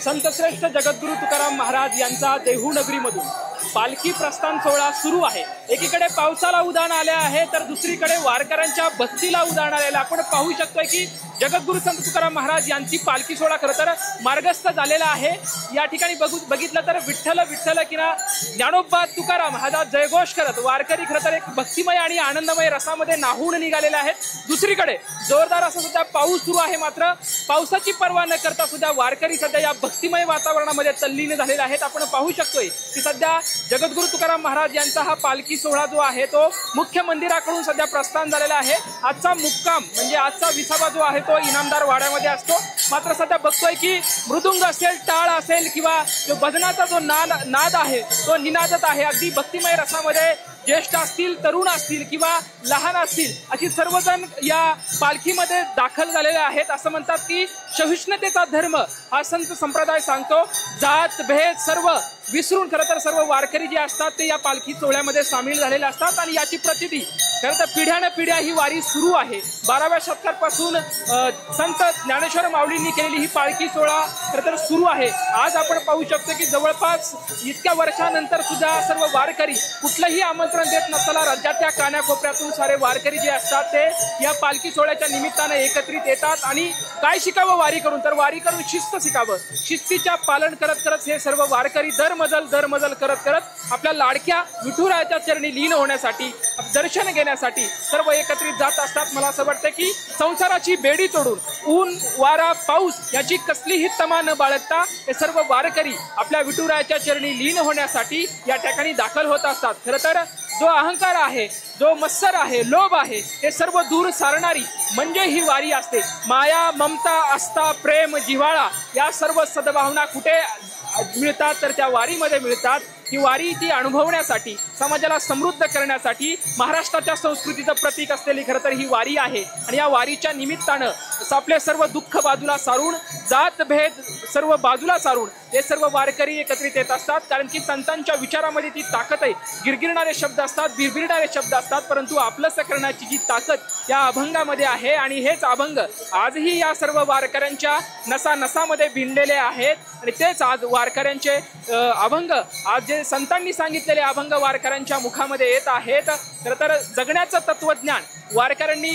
संतश्रेष्ठ जगद्गुरू तुकाराम महाराज यांचा देहू नगरीमधून पालखी प्रस्थान सोहळा सुरू आहे। एकीकडे पावसाला उधाण आले आहे तर दुसरीकडे वारकऱ्यांच्या भक्तीला उधाण आलेलं आपण पाहू शकतोय की जगद्गुरू संत तुकाराम महाराज यांची पालखी सोहळा खरं तर मार्गस्थ झालेला आहे। या ठिकाणी बघितलं तर विठ्ठल विठ्ठल किंवा ज्ञानोबा तुकाराम हा जयघोष करत वारकरी खरं तर एक भक्तिमय आणि आनंदमय रसामध्ये नाहून निघालेले आहेत। दुसरीकडे जोरदार असा सुद्धा पाऊस सुरू आहे, मात्र पावसाची पर्वा न करता सुद्धा वारकरी सध्या या भक्तिमय वातावरणामध्ये तल्लीन झालेले आहेत। आपण पाहू शकतोय की सध्या जगद्गुरू तुकाराम महाराज यांचा हा पालखी सोहळा जो आहे तो मुख्य मंदिराकडून सध्या प्रस्थान झालेला आहे। आजचा मुक्काम म्हणजे आजचा विसावा जो आहे तो इनामदार वाड्यामध्ये असतो, मात्र सध्या बघतोय की मृदुंग असेल, टाळ असेल किंवा जो भजनाचा जो नाद आहे तो निनादत आहे। अगदी भक्तिमय रसामध्ये ज्येष्ठ असतील, तरुण असतील किंवा लहान असतील अशी सर्वजण या पालखीमध्ये दाखल झालेले आहेत। असं म्हणतात की सहिष्णुतेचा धर्म हा संत संप्रदाय सांगतो। जात भेद सर्व विसरून खरं तर सर्व वारकरी जे असतात ते या पालखी सोहळ्यामध्ये सामील झालेले असतात आणि याची प्रचिती खरं तर पिढ्यान पिढ्या ही वारी सुरू आहे। 12व्या शतकापासून संत ज्ञानेश्वर माऊलींनी केलेली ही पालखी सोहळा खरं तर सुरू आहे। आज आपण पाहू शकतो की जवळपास इतक्या वर्षानंतर सुद्धा सर्व वारकरी कुठलंही आमंत्रण देत नसताना राज्याच्या कानाकोपऱ्यातून सारे वारकरी जे असतात ते या पालखी सोहळ्याच्या निमित्ताने एकत्रित येतात आणि काय शिकावं वारी करून, तर वारी करून शिस्त शिकावं। शिस्तीच्या पालन करत करत हे सर्व वारकरी दरमजल करत आपल्या लाडक्या विठुरायाच्या चरणी लीन होण्यासाठी, दर्शन घेण्यासाठी सर्व एकत्रित जात असतात। मला असं वाटतं की संसाराची बेडी तोडून ऊन वारा पाऊस याची कसलीही तमा न बाळगता हे सर्व वारकरी आपल्या विठुरायाच्या चरणी लीन होण्यासाठी या ठिकाणी दाखल होत असतात। खरं तर जो अहंकार आहे, जो मत्सर आहे, लोभ आहे हे सर्व दूर सारणारी म्हणजे ही वारी असते। माया, ममता, आस्था, प्रेम, जिव्हाळा या सर्व सद्भावना कुठे मिळतात तर त्या वारीमध्ये मिळतात। ही वारी ती अनुभवण्यासाठी, समाजाला समृद्ध करण्यासाठी महाराष्ट्राच्या संस्कृतीचं प्रतीक असलेली खरं तर ही वारी आहे आणि या वारीच्या निमित्तानं आपले सर्व दुःख बाजूला सारून, जात भेद सर्व बाजूला सारून हे सर्व वारकरी एकत्रित येत असतात। कारण की संतांच्या विचारामध्ये ती ताकद आहे। गिरगिरणारे शब्द असतात, बिरबिरणारे शब्द असतात, परंतु आपलंसं करण्याची जी ताकद या अभंगामध्ये आहे आणि हेच अभंग आजही या सर्व वारकऱ्यांच्या नसानसामध्ये भिनलेले आहेत आणि तेच आज वारकऱ्यांचे अभंग, आज जे संतांनी सांगितलेले अभंग वारकऱ्यांच्या मुखामध्ये येत आहेत। खरं तर जगण्याचं तत्वज्ञान वारकऱ्यांनी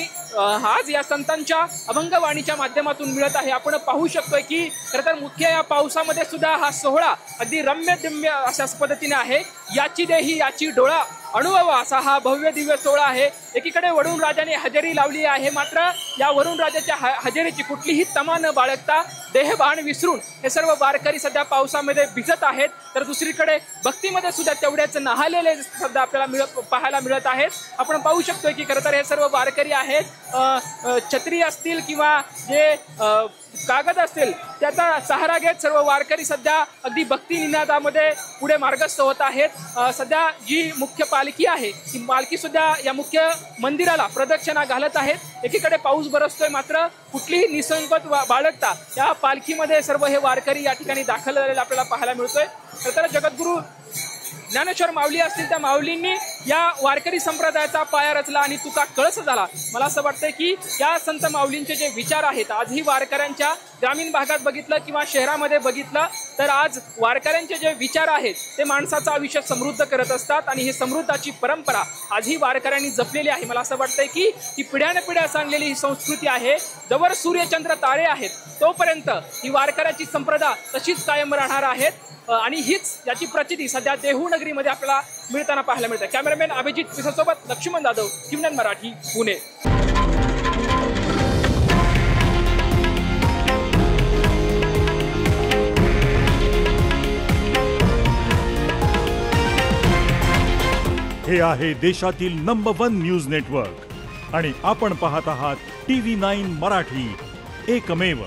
आज या संतांच्या अभंगवाणीच्या माध्यमातून मिळत आहे। आपण पाहू शकतोय की खरं तर मुख्य या पावसामध्ये सुद्धा हा सोहळा अगदी रम्य दिम्य अशा पद्धतीने आहे। याची देही याची डोळा अनुभवा असा हा भव्य दिव्य सोहळा आहे। एकीकडे वरुण राजाने हजेरी लावली आहे, मात्र या वरुण राजाच्या हजेरीची कुठलीही तमा न बाळगता देहभान विसरून हे सर्व वारकरी सध्या पावसामध्ये भिजत आहेत, तर दुसरीकडे भक्तीमध्ये सुद्धा तेवढ्याच नाहलेले सध्या आपल्याला पाहायला मिळत आहेत। आपण पाहू शकतोय की खरं तर हे सर्व वारकरी आहेत, छत्री असतील किंवा जे कागद असतील त्याचा सहारा घेत सर्व वारकरी सध्या अगदी भक्ती निनादामध्ये पुढे मार्गस्थ होत आहेत। सध्या जी मुख्य पालखी आहे ती पालखी सुद्धा या मुख्य मंदिराला प्रदक्षिणा घालत आहेत। एकीकडे पाऊस बरसतोय, मात्र कुठलीही निसंगत बाळगता या पालखीमध्ये सर्व हे वारकरी या ठिकाणी दाखल झालेले आपल्याला पाहायला मिळतोय। तर जगद्गुरू ज्ञानेश्वर माऊली असतील त्या माऊलींनी या वारकरी संप्रदायाचा पाया रचला आणि तुका कळस झाला। मला असं वाटतंय की या संत माऊलींचे जे विचार आहेत आजही वारकऱ्यांच्या ग्रामीण भागात बघितलं किंवा शहरामध्ये बघितलं तर आज वारकऱ्यांचे जे विचार आहेत ते माणसाचं आयुष्य समृद्ध करत असतात आणि ही समृद्धाची परंपरा आजही वारकऱ्यांनी जपलेली आहे। मला असं वाटतंय की ही पिढ्यानपिढ्या सांगलेली ही संस्कृती आहे। जवळ सूर्यचंद्र तारे आहेत तोपर्यंत ही वारकऱ्याची संप्रदा तशीच कायम राहणार आहेत आणि हीच याची प्रचिती सध्या देहू नगरीमध्ये आपल्याला मिळताना पाहायला मिळतं। कॅमेरामॅन अभिजित पिसासोबत लक्ष्मण जाधव, किमनन मराठी, पुणे। हे आहे देशातील नंबर 1 न्यूज नेटवर्क आणि आपण पाहत आहात TV9 मराठी, एकमेव।